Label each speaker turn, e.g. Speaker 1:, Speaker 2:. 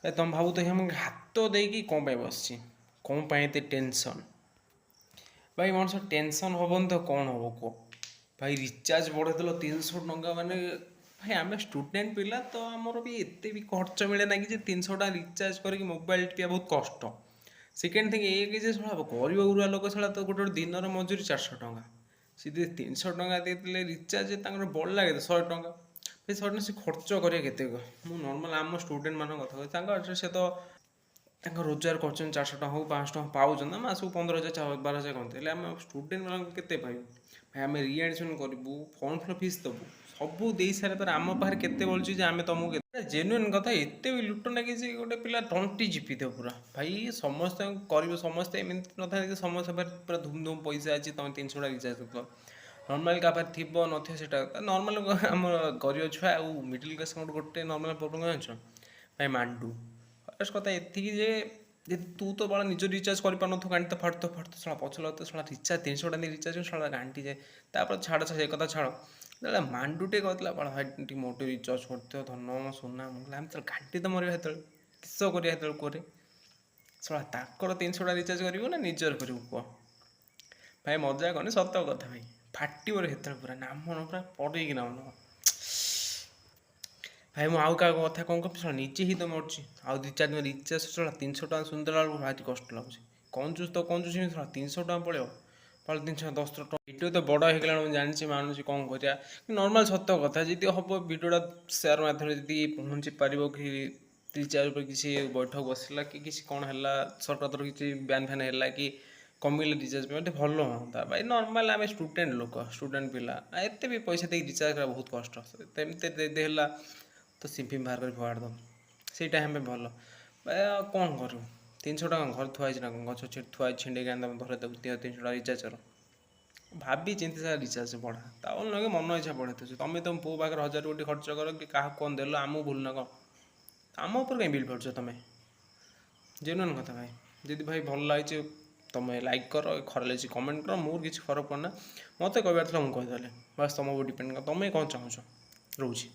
Speaker 1: ଭାଇ ତୁମେ ଭାବୁଥିବ ମୁଁ ହାତ ଦେଇକି କ'ଣ ପାଇଁ ବସିଛି, କ'ଣ ପାଇଁ ଏତେ ଟେନସନ୍। ଭାଇ ମଣିଷ ଟେନସନ୍ ହେବନି ତ କ'ଣ ହେବ କୁହ। ଭାଇ ରିଚାର୍ଜ ବଢ଼େଇଦେଲ 300 ଟଙ୍କା, ମାନେ ଭାଇ ଆମେ ଷ୍ଟୁଡେଣ୍ଟ ପିଲା ତ ଆମର ବି ଏତେ ବି ଖର୍ଚ୍ଚ ମିଳେ ନାହିଁ କି ଯେ 300 ଟଙ୍କା ରିଚାର୍ଜ କରିକି ମୋବାଇଲ ଟିପିବା ବହୁତ କଷ୍ଟ। ସେକେଣ୍ଡ ଥିଙ୍ଗ ଏ କି ଯେ ଶଳା ଗରିବ ଗୁରୁଆ ଲୋକ ଛଡ଼ା ତ ଗୋଟେ ଦିନର ମଜୁରୀ 400 ଟଙ୍କା, ସେ ଯଦି 300 ଟଙ୍କା ଦେଇଥିଲେ ରିଚାର୍ଜ ତାଙ୍କର ବଢ଼ିଲା କେତେ 100 ଟଙ୍କା। ଭାଇ 100 ଟଙ୍କା ସେ ଖର୍ଚ୍ଚ କରିବା କେତେ, ମୁଁ ନର୍ମାଲ ଆମ ଷ୍ଟୁଡେଣ୍ଟ ମାନଙ୍କ କଥା କହୁଛି। ତାଙ୍କ ସେ ତ ତାଙ୍କ ରୋଜଗାର କରୁଛନ୍ତି 400 ଟଙ୍କା ହଉ 500 ଟଙ୍କା ପାଉଛନ୍ତି ନା, ମାସକୁ 15,000 12,000 କହନ୍ତି, ହେଲେ ଆମେ ଷ୍ଟୁଡେଣ୍ଟ ମାନଙ୍କୁ କେତେ ପାଇବୁ। ଭାଇ ଆମେ ରିଆଡ଼ମିସନ୍ କରିବୁ, ଫର୍ମ ଫିଲ୍ ଫିସ୍ ଦେବୁ, ସବୁ ଦେଇ ସାରିଲା ପରେ ଆମ ପାଖରେ କେତେ ବଳୁଛି ଯେ ଆମେ ତମକୁ କେତେ ଜେନ୍ୟୁନ୍ କଥା। ଏତେ ବି ଲୁଟ ନା କିଛି ଗୋଟେ ପିଲା ତଣ୍ଟି ଚିପିଦେବ ପୁରା। ଭାଇ ସମସ୍ତଙ୍କୁ କରିବ, ସମସ୍ତେ ଏମିତି ନଥାଏ ଯେ ସମସ୍ତ ପାଖରେ ପୁରା ଧୁମ୍ ଧୁମ୍ ପଇସା ଅଛି ତମେ 300 ଟଙ୍କା ରିଚାର୍ଜ କର। ନର୍ମାଲ କାହା ପାଖରେ ଥିବ ନଥିବ ସେଇଟା ନର୍ମାଲ। ଆମ ଗରିବ ଛୁଆ ଆଉ ମିଡ଼ିଲ୍ କ୍ଲାସ୍ ଗୋଟେ ନର୍ମାଲ ପ୍ରୋବ୍ଲେମ୍ ଜାଣିଛ ଭାଇ, ମାଣ୍ଡୁ। ଫାର୍ଷ୍ଟ କଥା ଏତିକି ଯେ ଯଦି ତୁ ତ ବାଳ ନିଜ ରିଚାର୍ଜ କରିପାରୁନଥିବ, ଗାଣ୍ଡି ତ ଫାଟୁଥିବ ଶଳା ପଛ ତ ଶଳା ରିଚାର୍ଜ 300 ଟଙ୍କା ଦେଇ ରିଚାର୍ଜ ଶଳା ଗାଣ୍ଡି ଯାଏ। ତାପରେ ଛାଡ଼ ସେ କଥା ଛାଡ଼, ଯେତେବେଳେ ମାଣ୍ଡୁଟେ କହିଥିଲା ବାଳ ଭାଇ ଟିକେ ମୋ ଟିକେ ରିଚାର୍ଜ କରିଥିବ ଧନ ସୁନା, ମୁଁ କହିଲି ଆମେ ଯେତେବେଳେ ଘାଣ୍ଟି ତ ମରିବା, ସେତେବେଳେ କିସ କରିବା ସେତେବେଳେ କୁହରେ। ଶଳା ତାଙ୍କର 300 ଟଙ୍କା ରିଚାର୍ଜ କରିବୁ ନା ନିଜର କରିବୁ କୁହ। ଭାଇ ମଜା କନି, ସତ କଥା ଭାଇ ଫାଟିବ ସେତେବେଳେ ପୁରା ନାମ ପୁରା ପଡ଼େଇକି ନାମ। ଭାଇ ମୁଁ ଆଉ କାହା କଥା କ'ଣ କହିବି, ଶଳା ନିଜେ ହିଁ ତ ମରୁଛି। ଆଉ 2-4 ଦିନ ରିଚାର୍ଜ ଶଳା 300 ଟଙ୍କା ଶୁଣିଦେଲା ବେଳକୁ ଭାରି କଷ୍ଟ ଲାଗୁଛି। କଞ୍ଜୁସ୍ ତ କଞ୍ଜୁସ୍ ହିଁ, ଶଳା 300 ଟଙ୍କା ପଳେଇବ। ପାଳ 310 ଟଙ୍କା ଭିଡ଼ିଓ ତ ବଡ଼ ହେଇଗଲାଣି, ମୁଁ ଜାଣିଛି ମାନୁଛି, କ'ଣ କରିବା। ନର୍ମାଲ୍ ସତ କଥା ଯଦି ହେବ ଭିଡ଼ିଓଟା ସେୟାର ମାଧ୍ୟମରେ ଯଦି ପହଞ୍ଚି ପାରିବ, କି ରିଚାର୍ଜ ଉପରେ କିଛି ବୈଠକ ବସିଲା କି କିଛି କ'ଣ ହେଲା, ସରକାର କିଛି ବ୍ୟାନ୍ ଫ୍ୟାନ୍ ହେଲା କି କମିଲେ ରିଚାର୍ଜ ପେମେଣ୍ଟ ଭଲ ହୁଅନ୍ତା। ଭାଇ ନର୍ମାଲ ଆମେ ଷ୍ଟୁଡେଣ୍ଟ ଲୋକ, ଷ୍ଟୁଡେଣ୍ଟ ପିଲା, ଏତେ ବି ପଇସା ଦେଇକି ରିଚାର୍ଜ କରିବା ବହୁତ କଷ୍ଟ। ଏମିତି ଯଦି ହେଲା ତ ସିମ୍ ଫିମ୍ ବାହାର କରି ଫୋପାଡ଼ି ଦେବ, ସେଇଟା ଆମେ ଭଲ। ଭାଇ ଆଉ କ'ଣ କରିବୁ, 300 ଟଙ୍କା ଘରେ ଥୁଆ ହେଇଛି ନା ଗଛ ଥୁଆ ହେଇଛି, ଛିଣ୍ଡେଇକି ଆଣି ତମେ ଧରେଇ ଦେବୁ 300 ଟଙ୍କା ରିଚାର୍ଜ କର। ଭାବି ଚିନ୍ତି ସାରା ରିଚାର୍ଜ ବଢ଼ା, ତାପରେ ନୁହେଁ କି ମନ ଇଚ୍ଛା ବଢ଼େଇ ଦେଉଛି। ତମେ ତମ ପୁଅ ପାଖରେ 1000 କୋଟି ଖର୍ଚ୍ଚ କର କି କାହାକୁ କ'ଣ ଦେଲ, ଆମକୁ ଭୁଲ ନା କ'ଣ, ଆମ ଉପରେ କାହିଁ ବିଲ୍ ପଡ଼ୁଛ ତମେ। ଜେନୁଇନ୍ କଥା ଭାଇ, ଯଦି ଭାଇ ଭଲ ଲାଗୁଛି ତମେ ଲାଇକ୍ କର, ଖରାପ ଲାଗିଛି କମେଣ୍ଟ କର, ମୋର କିଛି ଫରକ ପଡ଼େନା। ମୋତେ କହିବାର ଥିଲା ମୁଁ କହିଦେଲି, ବାସ୍ ତମ ଉପରେ ଡିପେଣ୍ଡ କର ତମେ କ'ଣ ଚାହୁଁଛ। ରହୁଛି।